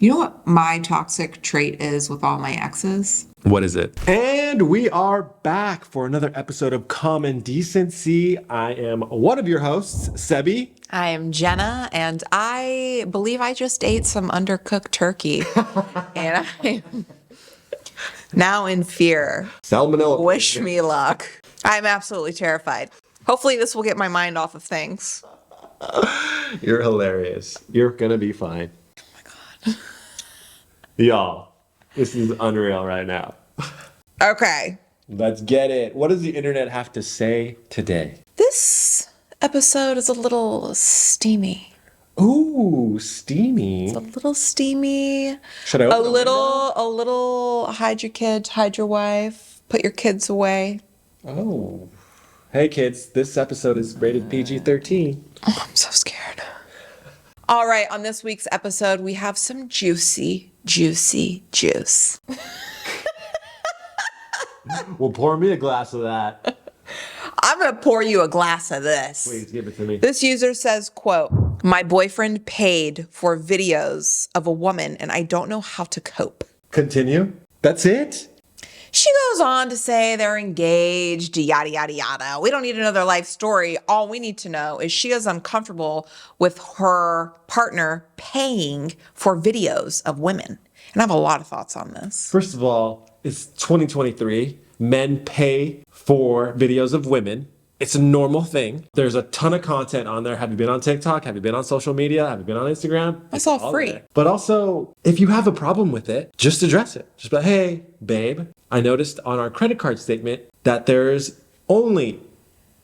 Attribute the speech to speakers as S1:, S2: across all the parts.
S1: You know what my toxic trait is with all my exes?
S2: What is it? And we are back for another episode of Common Decency. I am one of your hosts, Sebby.
S1: I am Jenna, and I believe I just ate some undercooked turkey. And I'm now in fear.
S2: Salmonella.
S1: Wish me luck. I'm absolutely terrified. Hopefully this will get my mind off of things.
S2: You're hilarious. You're gonna be fine.
S1: Oh my God.
S2: Y'all, this is unreal right now.
S1: Okay.
S2: Let's get it. What does the internet have to say today?
S1: This episode is a little steamy.
S2: Ooh, steamy.
S1: It's a little steamy.
S2: Should I open the window?
S1: A little hide your kid, hide your wife, put your kids away.
S2: Oh. Hey kids, this episode is rated PG-13.
S1: Oh, I'm so scared. All right, on this week's episode, we have some juicy juice.
S2: Well, pour me a glass of that.
S1: I'm gonna pour you a glass of this.
S2: Please give it to me.
S1: This user says, quote, "My boyfriend paid for videos of a woman and I don't know how to cope."
S2: Continue. That's it?
S1: She goes on to say they're engaged, yada, yada, yada. We don't need another life story. All we need to know is she is uncomfortable with her partner paying for videos of women. And I have a lot of thoughts on this.
S2: First of all, it's 2023. Men pay for videos of women. It's a normal thing. There's a ton of content on there. Have you been on TikTok? Have you been on social media? Have you been on Instagram?
S1: It's all free.
S2: There. But also, if you have a problem with it, just address it. Just be like, hey, babe, I noticed on our credit card statement that there's only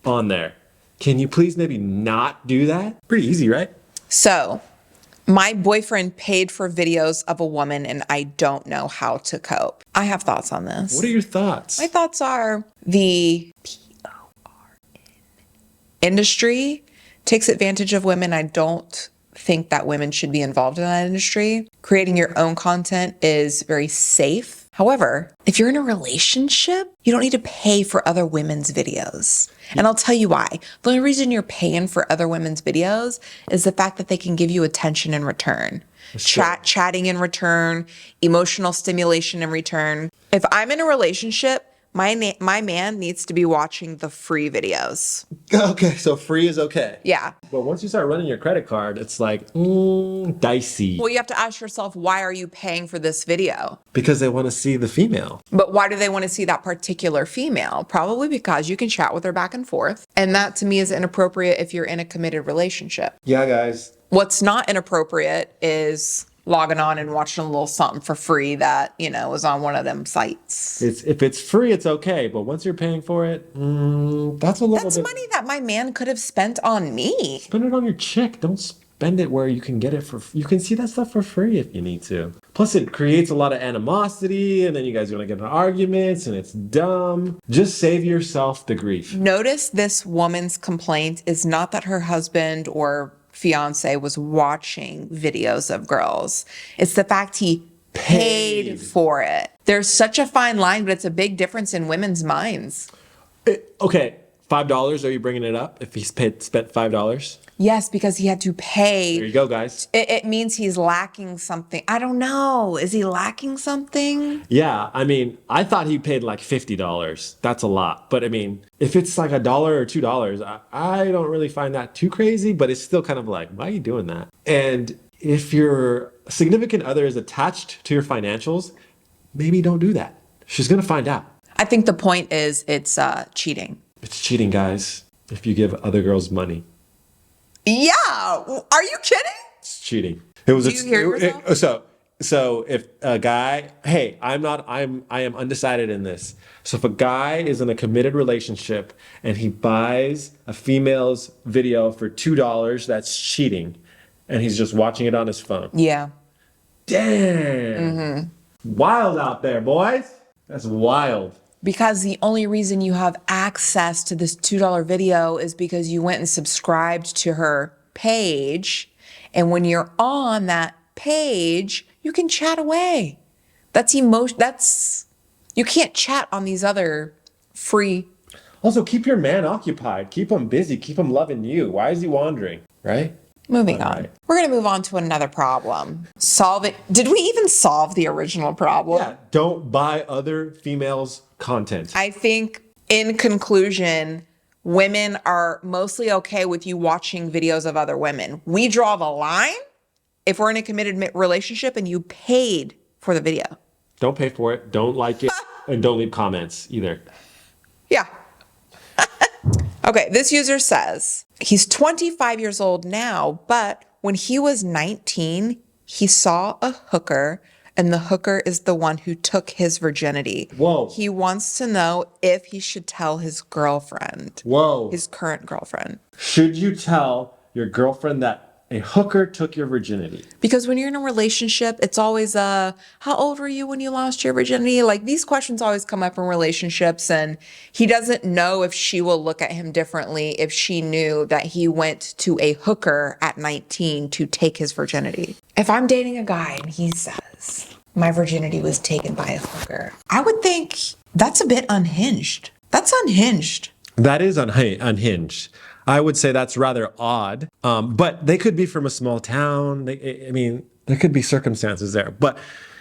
S2: on there. Can you please maybe not do that? Pretty easy, right?
S1: So, my boyfriend paid for videos of a woman and I don't know how to cope. I have thoughts on this.
S2: What are your thoughts?
S1: My thoughts are the industry takes advantage of women. I don't think that women should be involved in that industry. Creating your own content is very safe. However, if you're in a relationship, you don't need to pay for other women's videos. And I'll tell you why. The only reason you're paying for other women's videos is the fact that they can give you attention in return. Chatting in return, emotional stimulation in return. If I'm in a relationship, my man needs to be watching the free videos.
S2: Okay, so free is okay.
S1: Yeah.
S2: But once you start running your credit card, it's like, dicey.
S1: Well, you have to ask yourself, why are you paying for this video?
S2: Because they want to see the female.
S1: But why do they want to see that particular female? Probably because you can chat with her back and forth. And that to me is inappropriate if you're in a committed relationship.
S2: Yeah, guys.
S1: What's not inappropriate is logging on and watching a little something for free that, is on one of them sites.
S2: If it's free, it's okay. But once you're paying for it, that's a little
S1: That's
S2: bit.
S1: money that my man could have spent on me.
S2: Spend it on your chick. Don't spend it where you can get it you can see that stuff for free if you need to. Plus, it creates a lot of animosity, and then you guys are going to get in arguments, and it's dumb. Just save yourself the grief.
S1: Notice this woman's complaint is not that her husband or fiance was watching videos of girls. It's the fact he paid for it. There's such a fine line, but it's a big difference in women's minds.
S2: Okay, $5. Are you bringing it up? If he spent $5?
S1: Yes, because he had to pay.
S2: There you go, guys.
S1: It means he's lacking something. I don't know. Is he lacking something?
S2: Yeah, I mean, I thought he paid like $50. That's a lot. But I mean, if it's like $1 or $2, I don't really find that too crazy, but it's still kind of like, why are you doing that? And if your significant other is attached to your financials, maybe don't do that. She's going to find out.
S1: I think the point is it's cheating.
S2: It's cheating, guys, if you give other girls money.
S1: Yeah. Are you kidding?
S2: It's cheating. It was.
S1: Do you hear yourself?
S2: So if a guy, hey, I am undecided in this. So if a guy is in a committed relationship and he buys a female's video for $2, that's cheating, and he's just watching it on his phone.
S1: Yeah.
S2: Damn. Wild out there, boys. That's wild.
S1: Because the only reason you have access to this $2 video is because you went and subscribed to her page. And when you're on that page, you can chat away. You can't chat on these other free.
S2: Also, keep your man occupied. Keep him busy. Keep him loving you. Why is he wandering, right?
S1: Moving
S2: All
S1: on.
S2: right.
S1: We're going to move on to another problem. Solve it. Did we even solve the original problem?
S2: Yeah, don't buy other females' content.
S1: I think in conclusion, women are mostly okay with you watching videos of other women. We draw the line if we're in a committed relationship and you paid for the video.
S2: Don't pay for it. Don't like it. And don't leave comments either.
S1: Yeah. Okay, this user says he's 25 years old now, but when he was 19, he saw a hooker, and the hooker is the one who took his virginity.
S2: Whoa.
S1: He wants to know if he should tell his girlfriend.
S2: Whoa.
S1: His current girlfriend.
S2: Should you tell your girlfriend that a hooker took your virginity?
S1: Because when you're in a relationship, it's always, how old were you when you lost your virginity? Like, these questions always come up in relationships, and he doesn't know if she will look at him differently if she knew that he went to a hooker at 19 to take his virginity. If I'm dating a guy and he says, my virginity was taken by a hooker, I would think that's a bit unhinged. That's unhinged.
S2: That is unhinged. I would say that's rather odd. But they could be from a small town. There could be circumstances there. But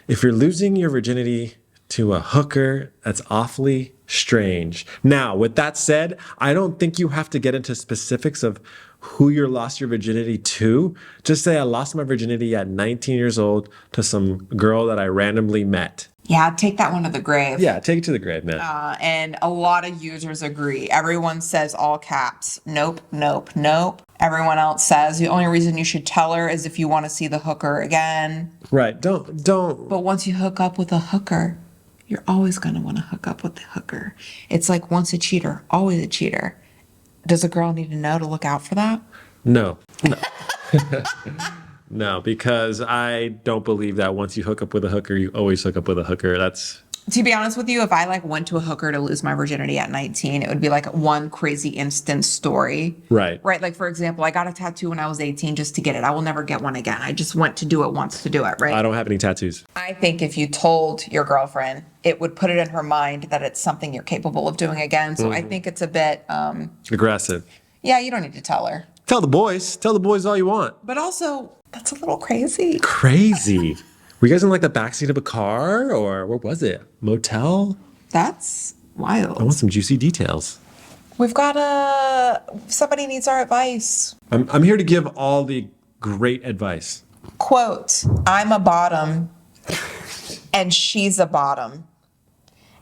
S2: if you're losing your virginity to a hooker, that's awfully strange. Now, with that said, I don't think you have to get into specifics of who you lost your virginity to. Just say I lost my virginity at 19 years old to some girl that I randomly met.
S1: Yeah, take that one to the grave.
S2: Yeah, take it to the grave, man.
S1: And a lot of users agree. Everyone says all caps, nope, nope, nope. Everyone else says the only reason you should tell her is if you want to see the hooker again.
S2: Right, don't.
S1: But once you hook up with a hooker, you're always going to want to hook up with the hooker. It's like once a cheater, always a cheater. Does a girl need to know to look out for that?
S2: No. No, because I don't believe that once you hook up with a hooker, you always hook up with a hooker.
S1: To be honest with you, if I went to a hooker to lose my virginity at 19, it would be like one crazy instant story.
S2: Right.
S1: Right. Like, for example, I got a tattoo when I was 18 just to get it. I will never get one again. I just went to do it once to do it. Right.
S2: I don't have any tattoos.
S1: I think if you told your girlfriend, it would put it in her mind that it's something you're capable of doing again. So I think it's a bit
S2: Aggressive.
S1: Yeah, you don't need to tell her.
S2: Tell the boys all you want.
S1: But also, that's a little crazy.
S2: Crazy. Were you guys in the backseat of a car, or what was it? Motel?
S1: That's wild.
S2: I want some juicy details.
S1: We've got somebody needs our advice.
S2: I'm here to give all the great advice.
S1: Quote, I'm a bottom and she's a bottom.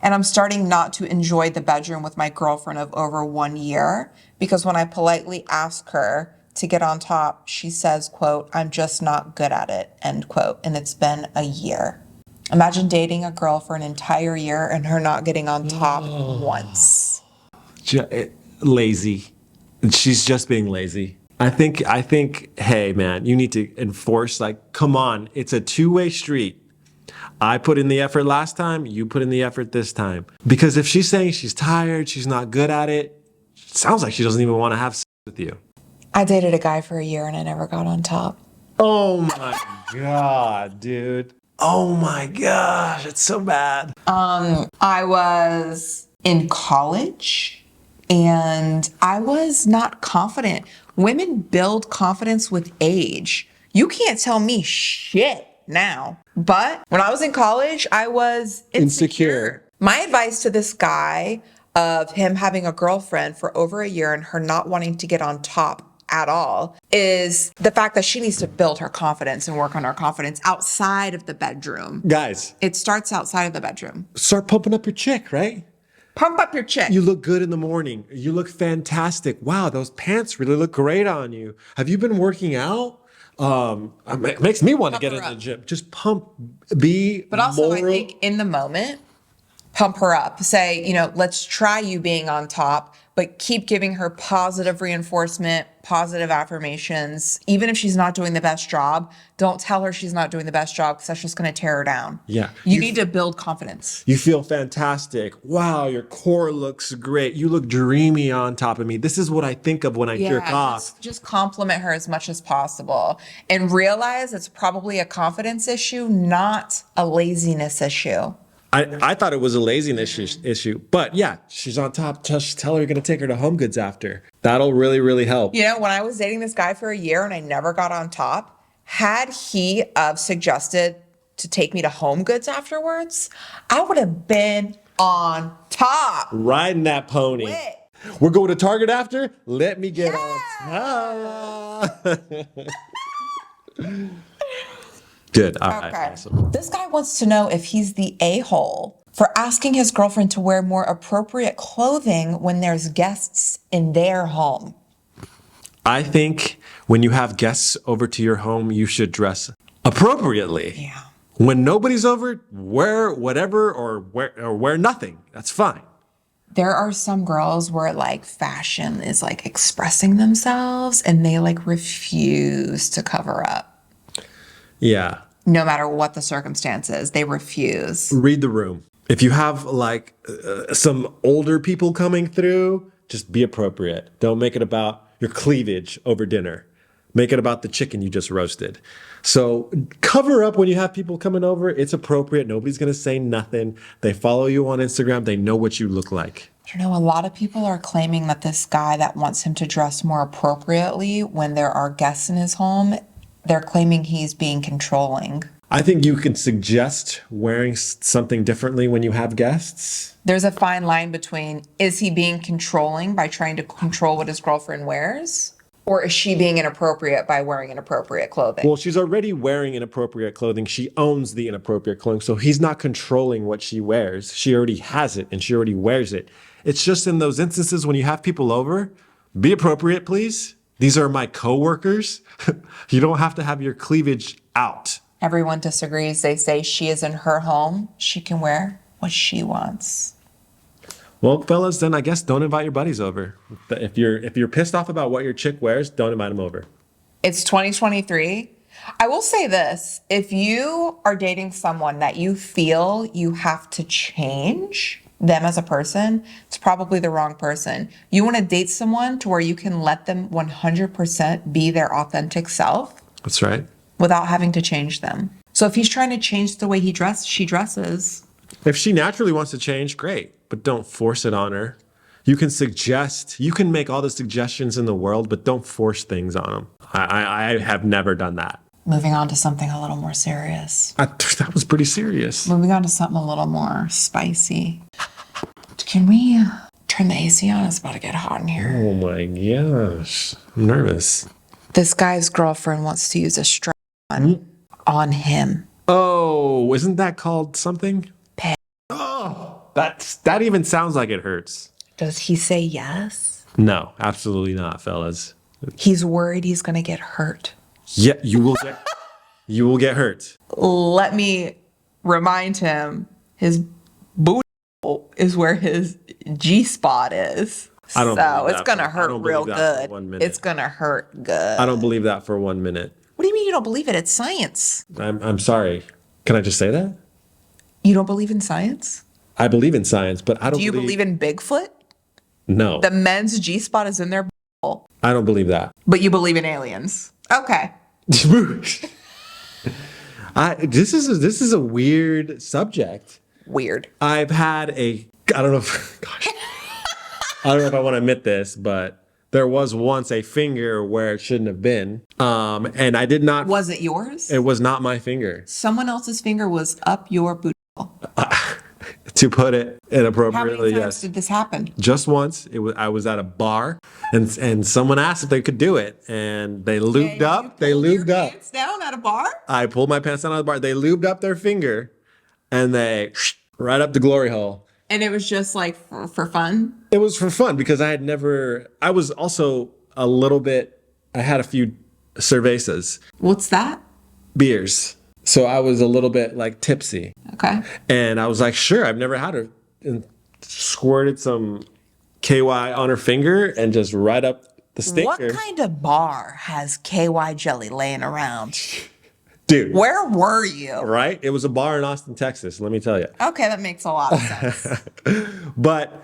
S1: And I'm starting not to enjoy the bedroom with my girlfriend of over 1 year because when I politely ask her to get on top, she says, quote, I'm just not good at it, end quote. And it's been a year. Imagine dating a girl for an entire year and her not getting on top once.
S2: Lazy. She's just being lazy. I think, hey man, you need to enforce, come on, it's a two-way street. I put in the effort last time, you put in the effort this time. Because if she's saying she's tired, she's not good at it, sounds like she doesn't even want to have sex with you.
S1: I dated a guy for a year and I never got on top.
S2: Oh my God, dude. Oh my gosh, it's so bad.
S1: I was in college and I was not confident. Women build confidence with age. You can't tell me shit now. But when I was in college, I was insecure. My advice to this guy of him having a girlfriend for over a year and her not wanting to get on top at all is the fact that she needs to build her confidence and work on her confidence outside of the bedroom.
S2: Guys.
S1: It starts outside of the bedroom.
S2: Start pumping up your chick, right?
S1: Pump up your chick.
S2: You look good in the morning. You look fantastic. Wow, those pants really look great on you. Have you been working out? It makes me want to get in the gym. Just pump,
S1: But also, I think in the moment, pump her up. Say, let's try you being on top, but keep giving her positive reinforcement, positive affirmations. Even if she's not doing the best job, don't tell her she's not doing the best job because that's just going to tear her down.
S2: Yeah.
S1: You need to build confidence.
S2: You feel fantastic. Wow, your core looks great. You look dreamy on top of me. This is what I think of when I jerk off.
S1: Just compliment her as much as possible and realize it's probably a confidence issue, not a laziness issue.
S2: I thought it was a laziness issue. But yeah, she's on top. Just tell her you're going to take her to Home Goods after. That'll really, really help.
S1: You know, when I was dating this guy for a year and I never got on top, had he suggested to take me to Home Goods afterwards, I would have been on top.
S2: Riding that pony.
S1: Wait.
S2: We're going to Target after? Let me get on top. Good. All right.
S1: Okay.
S2: Awesome.
S1: This guy wants to know if he's the a-hole for asking his girlfriend to wear more appropriate clothing when there's guests in their home.
S2: I think when you have guests over to your home, you should dress appropriately.
S1: Yeah.
S2: When nobody's over, wear whatever or wear nothing. That's fine.
S1: There are some girls where like fashion is like expressing themselves and they like refuse to cover up.
S2: Yeah.
S1: No matter what the circumstances, they refuse.
S2: Read the room. If you have like some older people coming through, just be appropriate. Don't make it about your cleavage over dinner. Make it about the chicken you just roasted. So cover up when you have people coming over. It's appropriate. Nobody's going to say nothing. They follow you on Instagram. They know what you look like.
S1: I don't know. A lot of people are claiming that this guy that wants him to dress more appropriately when there are guests in his home, they're claiming he's being controlling.
S2: I think you can suggest wearing something differently when you have guests.
S1: There's a fine line between, is he being controlling by trying to control what his girlfriend wears? Or is she being inappropriate by wearing inappropriate clothing?
S2: Well, she's already wearing inappropriate clothing. She owns the inappropriate clothing. So he's not controlling what she wears. She already has it and she already wears it. It's just in those instances when you have people over, be appropriate, please. These are my coworkers. You don't have to have your cleavage out.
S1: Everyone disagrees. They say she is in her home. She can wear what she wants.
S2: Well, fellas, then I guess don't invite your buddies over. If you're pissed off about what your chick wears, don't invite them over.
S1: It's 2023. I will say this. If you are dating someone that you feel you have to change them as a person, it's probably the wrong person. You want to date someone to where you can let them 100% be their authentic self.
S2: That's right.
S1: Without having to change them. So if he's trying to change the way she dresses.
S2: If she naturally wants to change, great, but don't force it on her. You can make all the suggestions in the world, but don't force things on them. I have never done that.
S1: Moving on to something a little more serious.
S2: That was pretty serious.
S1: Moving on to something a little more spicy. Can we turn the AC on? It's about to get hot in here.
S2: Oh my gosh. I'm nervous.
S1: This guy's girlfriend wants to use a strap on him.
S2: Oh, isn't that called something?
S1: Peg.
S2: Oh, that even sounds like it hurts.
S1: Does he say yes?
S2: No, absolutely not, fellas.
S1: He's worried he's going to get hurt.
S2: Yeah, you will get hurt.
S1: Let me remind him his booty is where his G-spot is.
S2: I don't
S1: so
S2: believe
S1: it's
S2: that
S1: going to
S2: for- I
S1: hurt
S2: don't
S1: real
S2: believe that for
S1: good.
S2: 1 minute.
S1: It's going to hurt good.
S2: I don't believe that for 1 minute.
S1: What do you mean you don't believe it? It's science.
S2: I'm sorry. Can I just say that?
S1: You don't believe in science?
S2: I believe in science, but I don't
S1: Do you believe in Bigfoot?
S2: No,
S1: The men's G-spot is in their butthole,
S2: I don't believe that.
S1: but you believe in aliens. Okay.
S2: This is a weird subject.
S1: Weird.
S2: I don't know if, gosh, I don't know if I want to admit this, but there was once a finger where it shouldn't have been. And I did not.
S1: Was it yours?
S2: It was not my finger.
S1: Someone else's finger was up your booty hole.
S2: To put it
S1: How many
S2: inappropriately,
S1: times
S2: yes.
S1: did this happen?
S2: Just once. I was at a bar, and someone asked if they could do it, and they lubed up. They lubed up.
S1: Pants down at a bar?
S2: I pulled my pants down at the bar. They lubed up their finger, and they right up the glory hole.
S1: And it was just like for fun?
S2: It was for fun because I was also a little bit, I had a few cervezas,
S1: What's that?
S2: beers. So I was a little bit like tipsy.
S1: Okay.
S2: And I was like, sure, I've never had her. And squirted some KY on her finger and just right up the stinker.
S1: What kind of bar has KY jelly laying around?
S2: Dude.
S1: Where were you?
S2: Right? It was a bar in Austin, Texas, let me tell you.
S1: Okay, that makes a lot of sense.
S2: But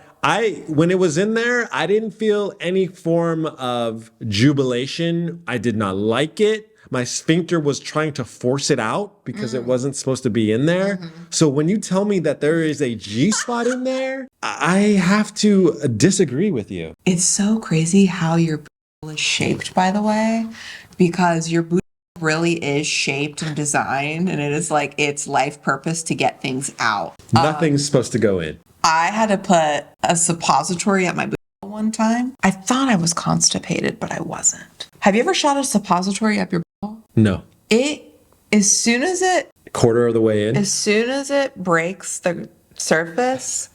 S2: when it was in there, I didn't feel any form of jubilation. I did not like it. my sphincter was trying to force it out because it wasn't supposed to be in there. So when you tell me that there is a G spot in there, I have to disagree with you.
S1: It's so crazy how your booty is shaped, by the way, because your booty really is shaped and designed, and it is like its life purpose to get things out.
S2: Nothing's supposed to go in.
S1: I had to put a suppository at my booty one time. I thought I was constipated, but I wasn't. Have you ever shot a suppository up your booty?
S2: No.
S1: As soon as
S2: Quarter of the way in.
S1: as soon as it breaks the surface,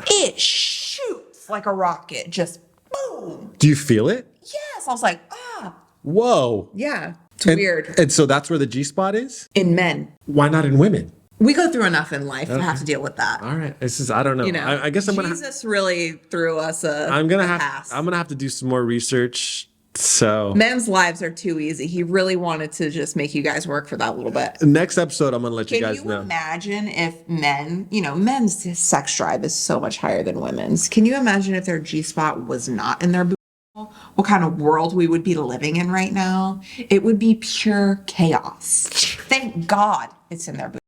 S1: it shoots like a rocket. Just boom.
S2: Do you feel it?
S1: Yes. I was like, ah.
S2: Whoa.
S1: Yeah. It's weird.
S2: And so that's where the G spot is?
S1: In men.
S2: Why not in women?
S1: We go through enough in life to have to deal with that.
S2: All right. I don't know.
S1: You know,
S2: I guess
S1: Jesus really threw us
S2: I'm gonna
S1: pass.
S2: have to do some more research. So
S1: Men's lives are too easy. He really wanted to just make you guys work for that little bit.
S2: next episode, I'm gonna let you guys
S1: Can you
S2: know.
S1: imagine if men's sex drive is so much higher than women's. Can you imagine if their G spot was not in their booty? What kind of world we would be living in right now? It would be pure chaos. Thank God it's in their booty.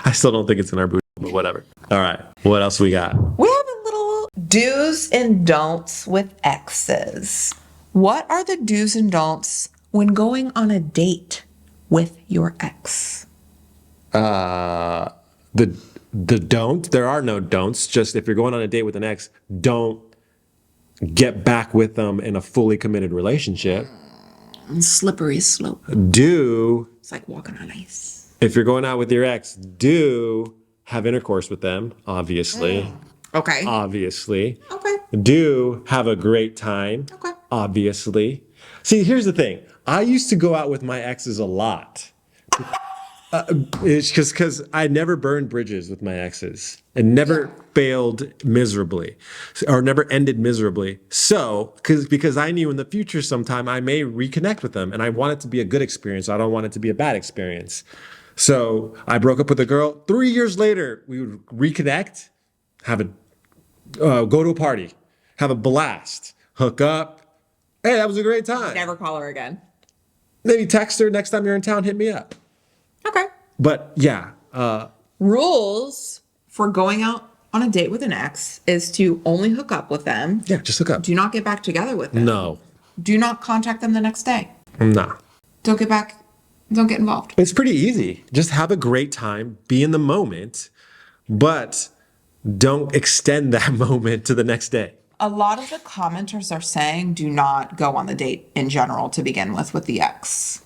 S2: I still don't think it's in our booty, but whatever. All right. What else we got?
S1: We have a little do's and don'ts with exes. What are the do's and don'ts when going on a date with your ex?
S2: The don't. There are no don'ts. Just if you're going on a date with an ex, don't get back with them in a fully committed relationship.
S1: Slippery slope.
S2: Do,
S1: It's like walking on ice.
S2: if you're going out with your ex, do have intercourse with them, obviously.
S1: Okay.
S2: Obviously.
S1: Okay.
S2: Do have a great time.
S1: Okay.
S2: Obviously. See, here's the thing. I used to go out with my exes a lot. It's because I never burned bridges with my exes and never failed miserably or never ended miserably. So, because I knew in the future sometime I may reconnect with them and I want it to be a good experience. I don't want it to be a bad experience. So I broke up with a girl. 3 years later, we would reconnect, go to a party, have a blast, hook up. Hey, that was a great time.
S1: Never call her again.
S2: Maybe text her next time you're in town, hit me up.
S1: Okay.
S2: But yeah,
S1: Rules for going out on a date with an ex is to only hook up with them.
S2: yeah, just hook up.
S1: Do not get back together with them.
S2: No,
S1: Do not contact them the next day.
S2: nah.
S1: Don't get involved.
S2: It's pretty easy. Just have a great time, be in the moment, but don't extend that moment to the next day.
S1: A lot of the commenters are saying do not go on the date in general to begin with the ex.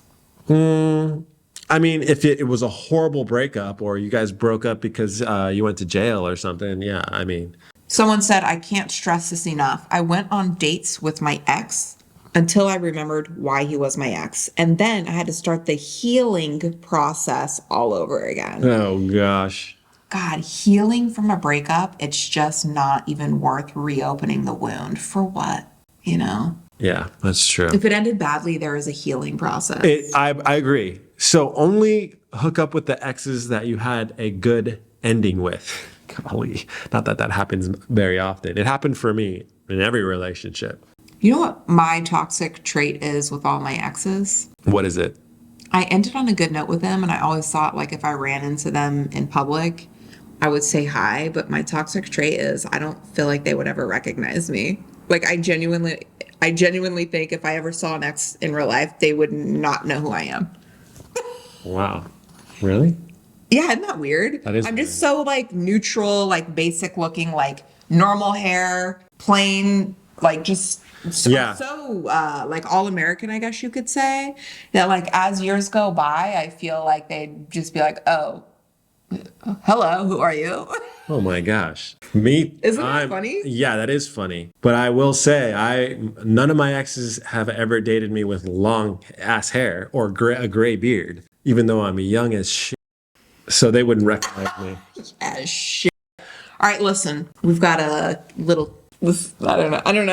S2: I mean, if it was a horrible breakup or you guys broke up because you went to jail or something, yeah, I mean.
S1: Someone said, I can't stress this enough. I went on dates with my ex until I remembered why he was my ex. And then I had to start the healing process all over again.
S2: Oh, gosh.
S1: God, healing from a breakup, it's just not even worth reopening the wound. For what? You know?
S2: Yeah, that's true.
S1: If it ended badly, there is a healing process.
S2: I agree. So only hook up with the exes that you had a good ending with. Golly, not that happens very often. It happened for me in every relationship.
S1: You know what my toxic trait is with all my exes?
S2: What is it?
S1: I ended on a good note with them, and I always thought, like, if I ran into them in public, I would say hi, but my toxic trait is I don't feel like they would ever recognize me. Like, I genuinely think if I ever saw an ex in real life, they would not know who I am.
S2: Wow. Really?
S1: Yeah, isn't that weird?
S2: That is
S1: I'm just so, like, neutral, like, basic looking, like, normal hair, plain, like, just like, all American, I guess you could say. That, like, as years go by, I feel like they'd just be like, oh, hello, who are you?
S2: Oh my gosh. Me?
S1: Isn't that funny?
S2: Yeah, that is funny. But I will say, none of my exes have ever dated me with long ass hair or a gray beard, even though I'm young as shit. So they wouldn't recognize me.
S1: As shit. All right, listen, we've got a little. I don't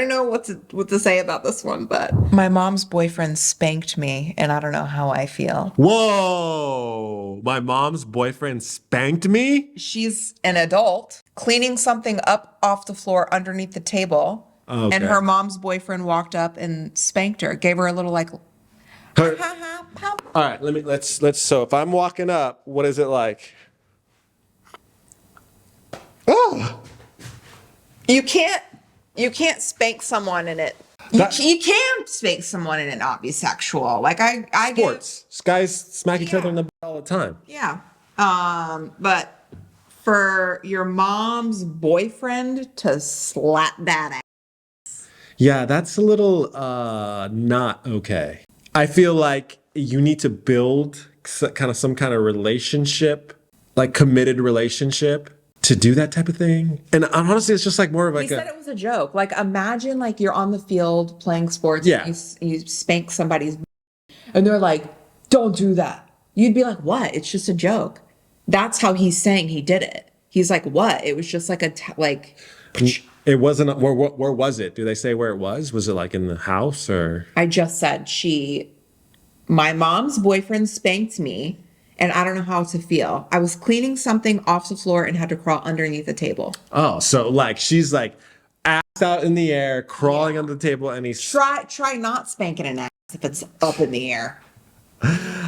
S1: know what to say about this one, but my mom's boyfriend spanked me, and I don't know how I feel.
S2: Whoa! My mom's boyfriend spanked me?
S1: She's an adult cleaning something up off the floor underneath the table,
S2: Okay.
S1: and her mom's boyfriend walked up and spanked her, gave her a little like
S2: All right, let's so if I'm walking up, what is it like? Oh,
S1: You can't spank someone in it. You can spank someone and it not be sexual. Like I get,
S2: sports. Guys smack each other in the butt all the time.
S1: yeah. But for your mom's boyfriend to slap that ass.
S2: Yeah, that's a little not okay. I feel like you need to build kind of some kind of relationship, like committed relationship to do that type of thing. And honestly, it's just like more of like
S1: He said it was a joke. Like imagine like you're on the field playing sports.
S2: Yeah.
S1: And you spank somebody's and they're like, don't do that. You'd be like, what? It's just a joke. That's how he's saying he did it. He's like, what? It was just like
S2: it wasn't where was it? Do they say where it was? Was it like in the house or?
S1: I just said my mom's boyfriend spanked me and I don't know how to feel. I was cleaning something off the floor and had to crawl underneath the table.
S2: Oh, so like she's like ass out in the air, crawling under the table, and he's
S1: Try not spanking an ass if it's up in the air.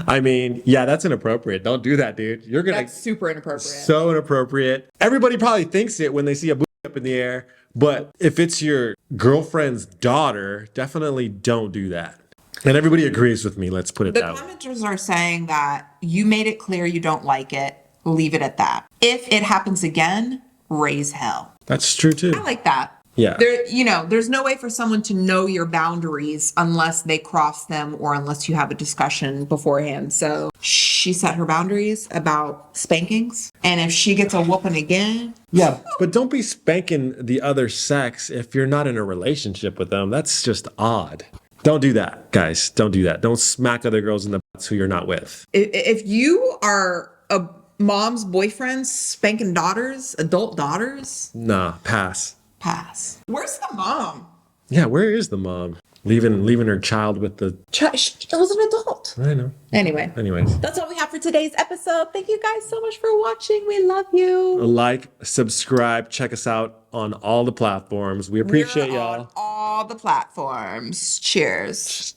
S2: I mean, yeah, that's inappropriate. Don't do that, dude. You're gonna
S1: That's super inappropriate.
S2: So inappropriate. Everybody probably thinks it when they see a booty up in the air, but if it's your girlfriend's daughter, definitely don't do that. And everybody agrees with me. Let's put it
S1: The
S2: that way.
S1: commenters are saying that you made it clear you don't like it. Leave it at that. If it happens again, raise hell.
S2: That's true too.
S1: I like that.
S2: Yeah.
S1: There's no way for someone to know your boundaries unless they cross them or unless you have a discussion beforehand. So she set her boundaries about spankings. And if she gets a whooping again.
S2: Yeah, but don't be spanking the other sex if you're not in a relationship with them. That's just odd. Don't do that, guys. Don't do that. Don't smack other girls in the butts who you're not with.
S1: If you are a mom's boyfriend spanking adult daughters.
S2: Nah, pass.
S1: Where's the mom?
S2: Yeah, where is the mom? Leaving her child with the...
S1: It was an adult.
S2: I know. Anyways.
S1: That's all we have for today's episode. Thank you guys so much for watching. We love you.
S2: Like, subscribe, check us out on all the platforms. We appreciate y'all.
S1: On all the platforms. Cheers.